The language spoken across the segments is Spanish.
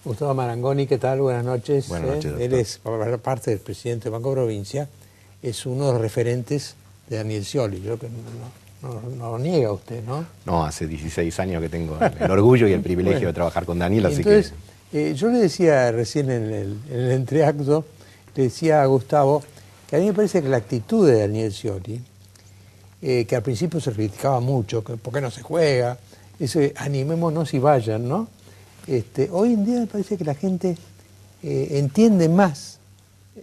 Gustavo Marangoni, ¿qué tal? Buenas noches. Buenas noches, doctor. Él es, por parte del presidente del Banco Provincia, es uno de los referentes de Daniel Scioli. Yo creo que no lo niega usted, ¿no? No, hace 16 años que tengo el orgullo y el privilegio de trabajar con Daniel, así entonces, yo le decía recién en el entreacto, le decía a Gustavo que a mí me parece que la actitud de Daniel Scioli, que al principio se criticaba mucho, que por qué no se juega, ese animémonos y vayan, ¿no? Hoy en día me parece que la gente entiende más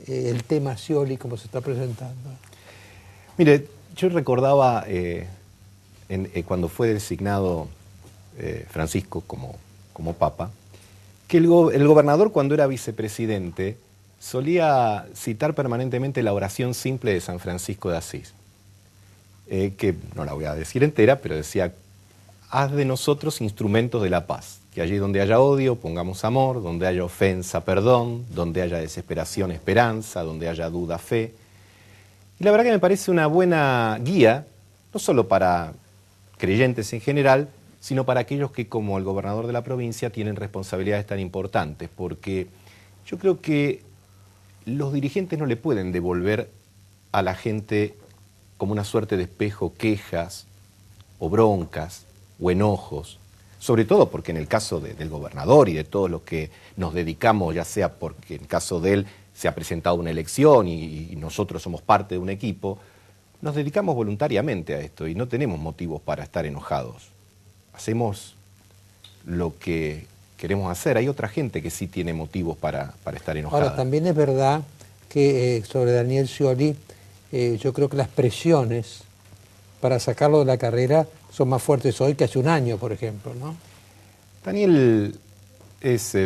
el tema Scioli como se está presentando. Mire, yo recordaba cuando fue designado Francisco como papa, que el gobernador, cuando era vicepresidente, solía citar permanentemente la oración simple de San Francisco de Asís, que no la voy a decir entera, pero decía: haz de nosotros instrumentos de la paz, que allí donde haya odio pongamos amor, donde haya ofensa perdón, donde haya desesperación esperanza, donde haya duda fe. Y la verdad que me parece una buena guía, no solo para creyentes en general, sino para aquellos que, como el gobernador de la provincia, tienen responsabilidades tan importantes, porque yo creo que los dirigentes no le pueden devolver a la gente como una suerte de espejo quejas o broncas o enojos, sobre todo porque en el caso del gobernador y de todos los que nos dedicamos, ya sea porque en el caso de él se ha presentado una elección y nosotros somos parte de un equipo, nos dedicamos voluntariamente a esto y no tenemos motivos para estar enojados. Hacemos lo que queremos hacer. Hay otra gente que sí tiene motivos para estar enojada. Ahora, también es verdad que sobre Daniel Scioli, yo creo que las presiones para sacarlo de la carrera son más fuertes hoy que hace un año, por ejemplo, ¿no? Daniel es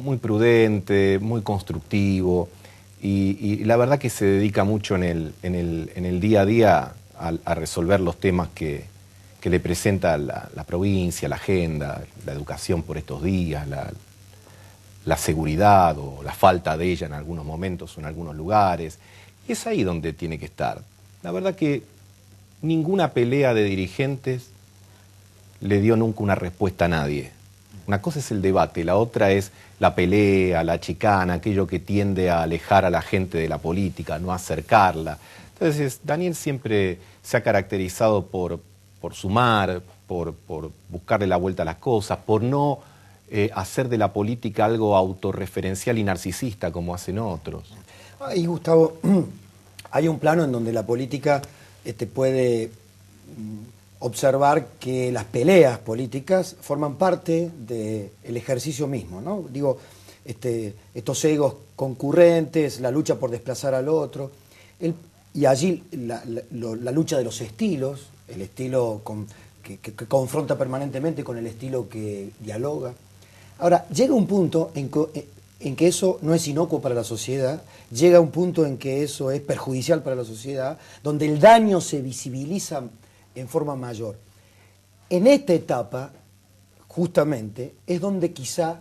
muy prudente, muy constructivo y la verdad que se dedica mucho en el día a día a resolver los temas que le presenta la provincia, la agenda, la educación por estos días, la seguridad o la falta de ella en algunos momentos o en algunos lugares. Y es ahí donde tiene que estar. La verdad que ninguna pelea de dirigentes le dio nunca una respuesta a nadie. Una cosa es el debate, la otra es la pelea, la chicana, aquello que tiende a alejar a la gente de la política, no acercarla. Entonces, Daniel siempre se ha caracterizado por sumar, por buscarle la vuelta a las cosas, por no hacer de la política algo autorreferencial y narcisista como hacen otros. Y Gustavo, hay un plano en donde la política puede observar que las peleas políticas forman parte del ejercicio mismo, ¿no? Digo, estos egos concurrentes, la lucha por desplazar al otro, y allí la lucha de los estilos, el estilo que confronta permanentemente con el estilo que dialoga. Ahora, llega un punto en que eso no es inocuo para la sociedad, llega un punto en que eso es perjudicial para la sociedad, donde el daño se visibiliza en forma mayor. En esta etapa, justamente, es donde quizá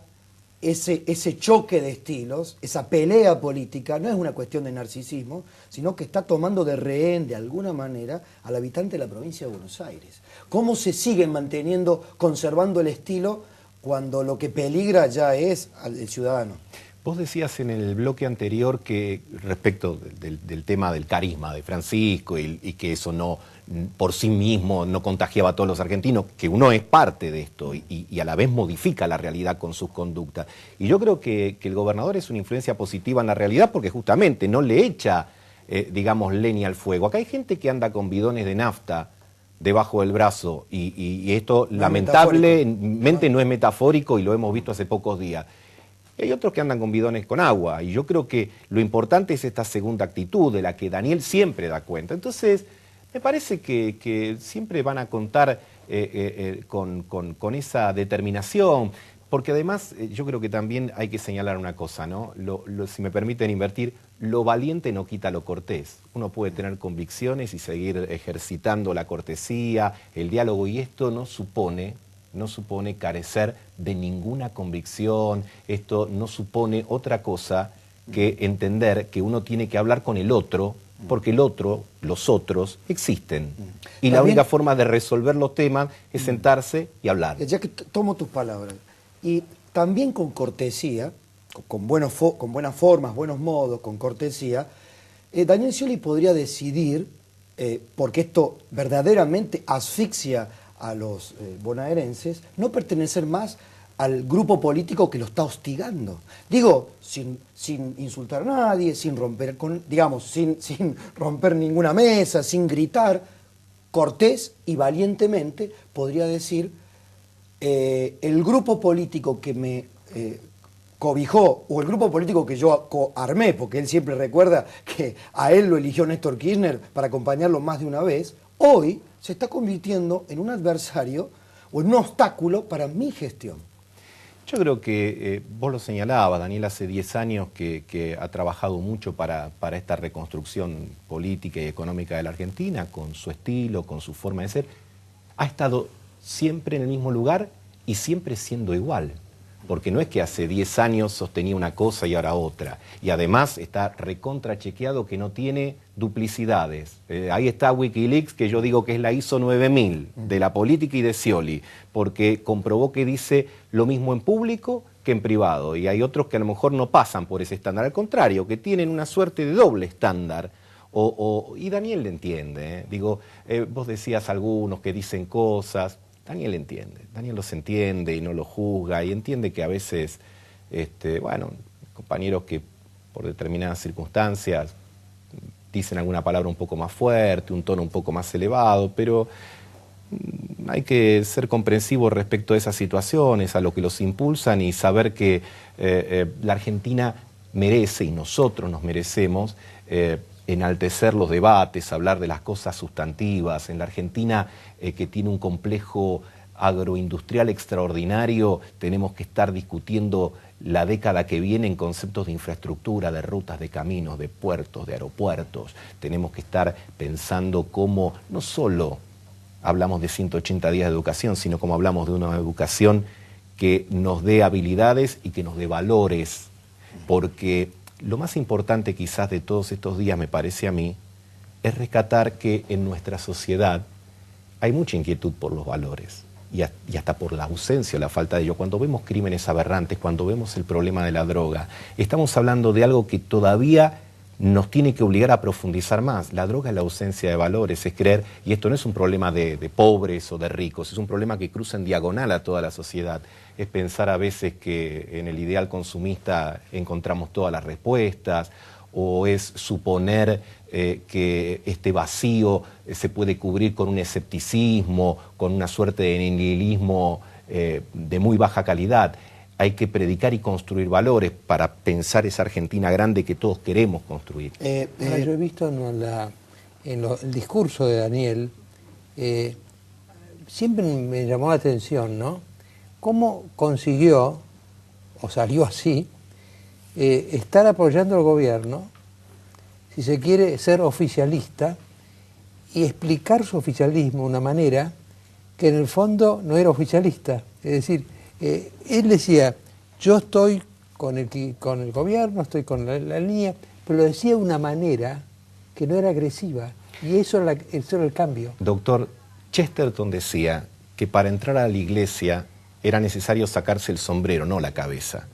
ese choque de estilos, esa pelea política, no es una cuestión de narcisismo, sino que está tomando de rehén, de alguna manera, al habitante de la provincia de Buenos Aires. ¿Cómo se siguen manteniendo, conservando el estilo, cuando lo que peligra ya es el ciudadano? Vos decías en el bloque anterior que respecto del tema del carisma de Francisco y que eso no por sí mismo no contagiaba a todos los argentinos, que uno es parte de esto y a la vez modifica la realidad con sus conductas. Y yo creo que el gobernador es una influencia positiva en la realidad porque justamente no le echa, digamos, leña al fuego. Acá hay gente que anda con bidones de nafta debajo del brazo y esto no lamentablemente no es metafórico y lo hemos visto hace pocos días. Y hay otros que andan con bidones con agua y yo creo que lo importante es esta segunda actitud de la que Daniel siempre da cuenta. Entonces, me parece que siempre van a contar con esa determinación, porque además yo creo que también hay que señalar una cosa, ¿no? Si me permiten invertir, lo valiente no quita lo cortés. Uno puede tener convicciones y seguir ejercitando la cortesía, el diálogo, y esto no supone carecer de ninguna convicción, esto no supone otra cosa que entender que uno tiene que hablar con el otro, porque el otro, los otros, existen. Y la única forma de resolver los temas es sentarse y hablar. Ya que tomo tus palabras, y también con cortesía, con buenas formas, buenos modos, con cortesía, Daniel Scioli podría decidir, porque esto verdaderamente asfixia a los bonaerenses, no pertenecer más al grupo político que lo está hostigando. Digo, sin insultar a nadie, sin romper sin romper ninguna mesa, sin gritar, cortés y valientemente podría decir, el grupo político que me cobijó, o el grupo político que yo armé, porque él siempre recuerda que a él lo eligió Néstor Kirchner para acompañarlo más de una vez, hoy se está convirtiendo en un adversario o en un obstáculo para mi gestión. Yo creo que vos lo señalabas, Daniel, hace 10 años que ha trabajado mucho para esta reconstrucción política y económica de la Argentina, con su estilo, con su forma de ser. Ha estado siempre en el mismo lugar y siempre siendo igual. Porque no es que hace 10 años sostenía una cosa y ahora otra. Y además está recontrachequeado que no tiene duplicidades. Ahí está Wikileaks, que yo digo que es la ISO 9000 de la política y de Scioli, porque comprobó que dice lo mismo en público que en privado. Y hay otros que a lo mejor no pasan por ese estándar, al contrario, que tienen una suerte de doble estándar. Y Daniel le entiende. Digo, vos decías algunos que dicen cosas. Daniel entiende, Daniel los entiende y no los juzga y entiende que a veces, compañeros que por determinadas circunstancias dicen alguna palabra un poco más fuerte, un tono un poco más elevado, pero hay que ser comprensivos respecto a esas situaciones, a lo que los impulsan y saber que la Argentina merece y nosotros nos merecemos enaltecer los debates, hablar de las cosas sustantivas. En la Argentina, que tiene un complejo agroindustrial extraordinario, tenemos que estar discutiendo la década que viene en conceptos de infraestructura, de rutas, de caminos, de puertos, de aeropuertos. Tenemos que estar pensando cómo no solo hablamos de 180 días de educación, sino como hablamos de una educación que nos dé habilidades y que nos dé valores, porque lo más importante quizás de todos estos días, me parece a mí, es rescatar que en nuestra sociedad hay mucha inquietud por los valores y hasta por la ausencia o la falta de ello. Cuando vemos crímenes aberrantes, cuando vemos el problema de la droga, estamos hablando de algo que todavía nos tiene que obligar a profundizar más. La droga es la ausencia de valores, es creer, y esto no es un problema de pobres o de ricos, es un problema que cruza en diagonal a toda la sociedad. Es pensar a veces que en el ideal consumista encontramos todas las respuestas, o es suponer que este vacío se puede cubrir con un escepticismo, con una suerte de nihilismo de muy baja calidad. Hay que predicar y construir valores para pensar esa Argentina grande que todos queremos construir. Yo he visto el discurso de Daniel, siempre me llamó la atención, ¿no? Cómo consiguió, o salió así, estar apoyando al gobierno, si se quiere ser oficialista, y explicar su oficialismo de una manera que en el fondo no era oficialista. Es decir, él decía, yo estoy con el gobierno, estoy con la línea, pero lo decía de una manera que no era agresiva, y eso era el cambio. Doctor, Chesterton decía que para entrar a la iglesia era necesario sacarse el sombrero, no la cabeza.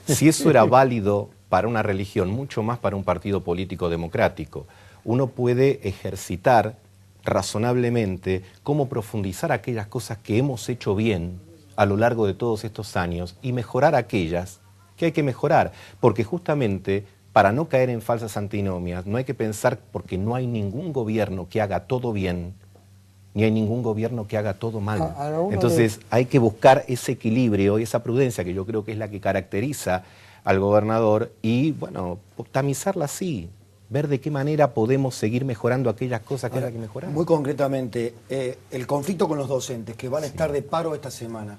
Si eso era válido para una religión, mucho más para un partido político democrático. Uno puede ejercitar razonablemente cómo profundizar aquellas cosas que hemos hecho bien a lo largo de todos estos años y mejorar aquellas que hay que mejorar, porque justamente para no caer en falsas antinomias no hay que pensar, porque no hay ningún gobierno que haga todo bien, ni hay ningún gobierno que haga todo mal. Entonces hay que buscar ese equilibrio y esa prudencia que yo creo que es la que caracteriza al gobernador y, bueno, tamizarla así, ver de qué manera podemos seguir mejorando aquellas cosas que hay que mejorar. Muy concretamente, el conflicto con los docentes que van a estar de paro esta semana,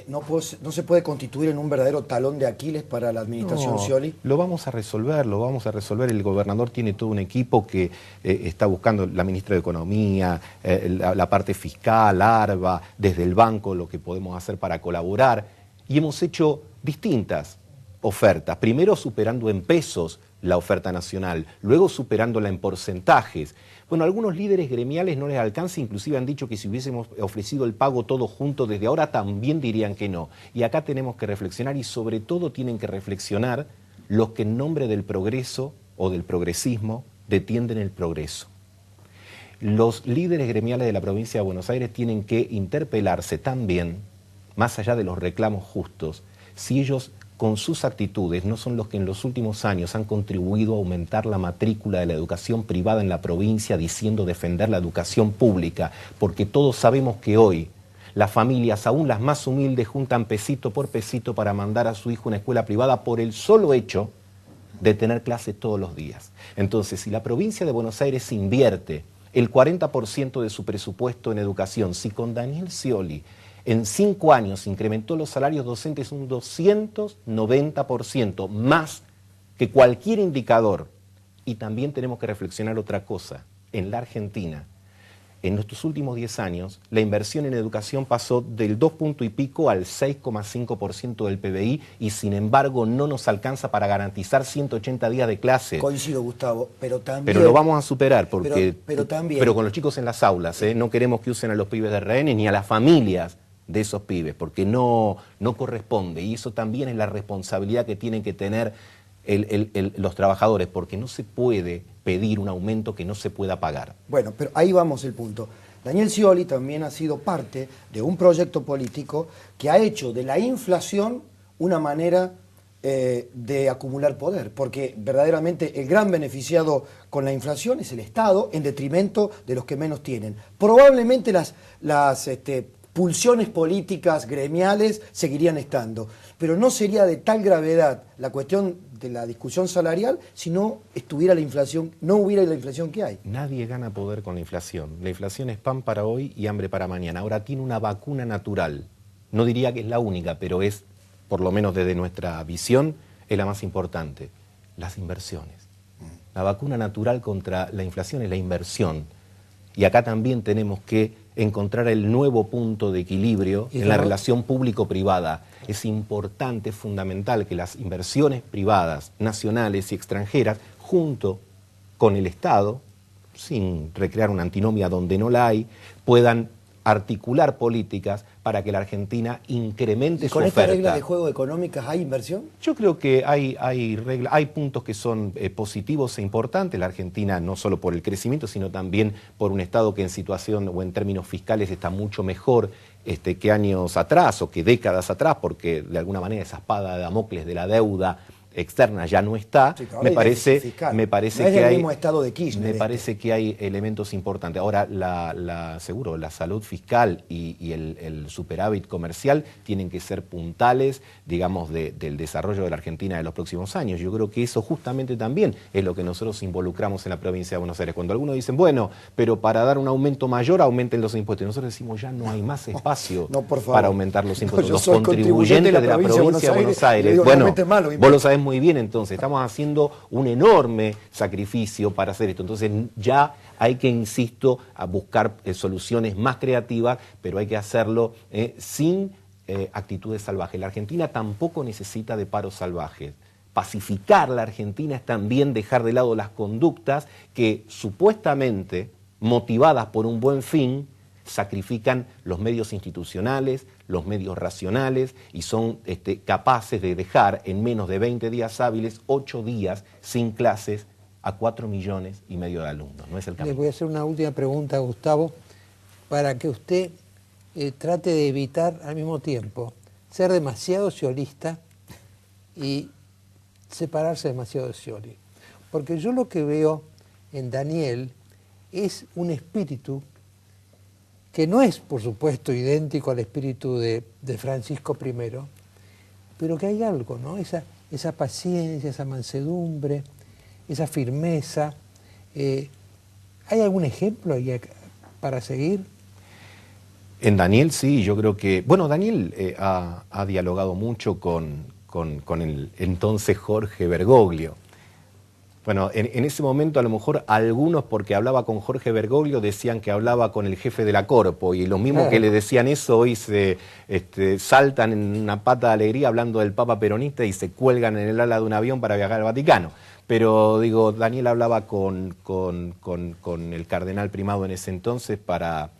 no se puede constituir en un verdadero talón de Aquiles para la administración Scioli. Lo vamos a resolver, lo vamos a resolver. El gobernador tiene todo un equipo que está buscando, la ministra de Economía, la parte fiscal, ARBA, desde el banco, lo que podemos hacer para colaborar. Y hemos hecho distintas ofertas. Primero superando en pesos la oferta nacional, luego superándola en porcentajes. Bueno, a algunos líderes gremiales no les alcanza, inclusive han dicho que si hubiésemos ofrecido el pago todo junto desde ahora también dirían que no. Y acá tenemos que reflexionar y sobre todo tienen que reflexionar los que en nombre del progreso o del progresismo detienden el progreso. Los líderes gremiales de la provincia de Buenos Aires tienen que interpelarse también, más allá de los reclamos justos, si ellos con sus actitudes no son los que en los últimos años han contribuido a aumentar la matrícula de la educación privada en la provincia diciendo defender la educación pública, porque todos sabemos que hoy las familias, aún las más humildes, juntan pesito por pesito para mandar a su hijo a una escuela privada por el solo hecho de tener clases todos los días. Entonces, si la provincia de Buenos Aires invierte el 40% de su presupuesto en educación, si con Daniel Scioli en 5 años incrementó los salarios docentes un 290%, más que cualquier indicador. Y también tenemos que reflexionar otra cosa. En la Argentina, en estos últimos 10 años, la inversión en educación pasó del 2 punto y pico al 6,5% del PBI y sin embargo no nos alcanza para garantizar 180 días de clases. Coincido, Gustavo, pero también... Pero lo vamos a superar porque... También... Pero con los chicos en las aulas, no queremos que usen a los pibes de rehenes ni a las familias de esos pibes, porque no corresponde, y eso también es la responsabilidad que tienen que tener los trabajadores, porque no se puede pedir un aumento que no se pueda pagar. Bueno, pero ahí vamos el punto. Daniel Scioli también ha sido parte de un proyecto político que ha hecho de la inflación una manera de acumular poder, porque verdaderamente el gran beneficiado con la inflación es el Estado en detrimento de los que menos tienen. Probablemente las pulsiones políticas gremiales seguirían estando, pero no sería de tal gravedad la cuestión de la discusión salarial si no estuviera la inflación, no hubiera la inflación que hay. Nadie gana poder con la inflación. La inflación es pan para hoy y hambre para mañana. Ahora tiene una vacuna natural. No diría que es la única, pero es, por lo menos desde nuestra visión, es la más importante. Las inversiones. La vacuna natural contra la inflación es la inversión. Y acá también tenemos que encontrar el nuevo punto de equilibrio en la relación público-privada. Es importante, es fundamental que las inversiones privadas, nacionales y extranjeras, junto con el Estado, sin recrear una antinomia donde no la hay, puedan articular políticas para que la Argentina incremente su oferta. ¿Con esta regla de juego económicas hay inversión? Yo creo que hay puntos que son positivos e importantes. La Argentina, no solo por el crecimiento, sino también por un Estado que en situación o en términos fiscales está mucho mejor que años atrás o que décadas atrás, porque de alguna manera esa espada de Damocles de la deuda externa ya no está. Sí, me parece no que hay mismo estado de Kirchner, me parece que hay elementos importantes. Ahora seguro la salud fiscal y el superávit comercial tienen que ser puntales, digamos, del desarrollo de la Argentina de los próximos años. Yo creo que eso justamente también es lo que nosotros involucramos en la provincia de Buenos Aires. Cuando algunos dicen, bueno, pero para dar un aumento mayor aumenten los impuestos, y nosotros decimos ya no hay más espacio para aumentar los impuestos. Los contribuyentes de la provincia de Buenos Aires, bueno, vos lo sabés muy bien, entonces estamos haciendo un enorme sacrificio para hacer esto. Entonces ya hay que, insisto, a buscar soluciones más creativas, pero hay que hacerlo sin actitudes salvajes. La Argentina tampoco necesita de paros salvajes. Pacificar la Argentina es también dejar de lado las conductas que supuestamente, motivadas por un buen fin, sacrifican los medios institucionales, los medios racionales y son capaces de dejar en menos de 20 días hábiles, 8 días sin clases a 4,5 millones de alumnos. No es el camino. Le voy a hacer una última pregunta, Gustavo, para que usted trate de evitar al mismo tiempo ser demasiado sciolista y separarse demasiado de Scioli. Porque yo lo que veo en Daniel es un espíritu que no es, por supuesto, idéntico al espíritu de Francisco I, pero que hay algo, ¿no? Esa paciencia, esa mansedumbre, esa firmeza. ¿Hay algún ejemplo ahí para seguir? En Daniel sí, yo creo que... Bueno, Daniel ha dialogado mucho con el entonces Jorge Bergoglio. Bueno, en ese momento a lo mejor algunos, porque hablaba con Jorge Bergoglio, decían que hablaba con el jefe de la Corpo, y los mismos que le decían eso hoy se saltan en una pata de alegría hablando del Papa peronista y se cuelgan en el ala de un avión para viajar al Vaticano. Pero digo, Daniel hablaba con el cardenal primado en ese entonces para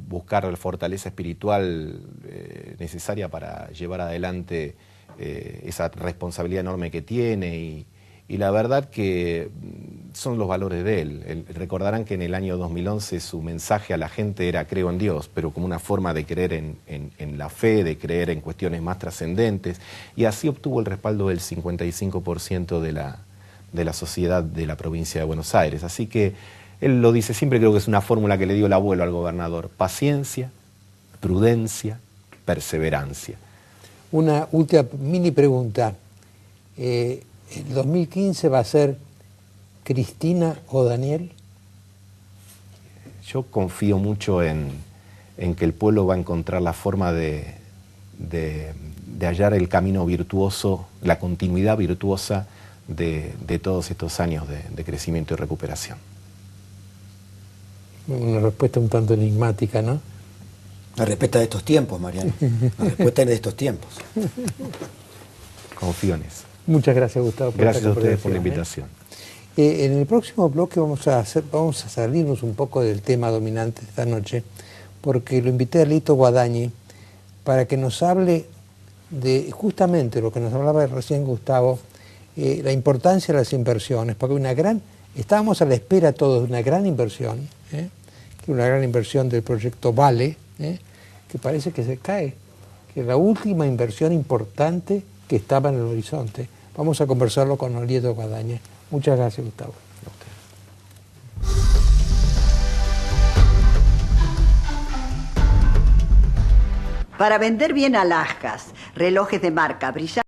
buscar la fortaleza espiritual necesaria para llevar adelante esa responsabilidad enorme que tiene, y la verdad que son los valores de él. Recordarán que en el año 2011 su mensaje a la gente era creo en Dios, pero como una forma de creer en la fe, de creer en cuestiones más trascendentes, y así obtuvo el respaldo del 55% de la sociedad de la provincia de Buenos Aires. Así que él lo dice siempre, creo que es una fórmula que le dio el abuelo al gobernador: paciencia, prudencia, perseverancia. Una última mini pregunta. ¿El 2015 va a ser Cristina o Daniel? Yo confío mucho en que el pueblo va a encontrar la forma de hallar el camino virtuoso, la continuidad virtuosa de todos estos años de crecimiento y recuperación. Una respuesta un tanto enigmática, ¿no? La respuesta de estos tiempos, Mariano. La respuesta de estos tiempos. Confío en eso. Muchas gracias, Gustavo, por Gracias esta a ustedes por la conversación, invitación. En el próximo bloque vamos a salirnos un poco del tema dominante esta noche, porque lo invité a Lito Guadañi para que nos hable de justamente lo que nos hablaba recién Gustavo, la importancia de las inversiones, porque estábamos a la espera todos de una gran inversión, que una gran inversión del proyecto Vale, que parece que se cae, que es la última inversión importante que estaba en el horizonte. Vamos a conversarlo con Lito Guadañi. Muchas gracias, Gustavo. Para vender bien alhajas, relojes de marca, brillantes.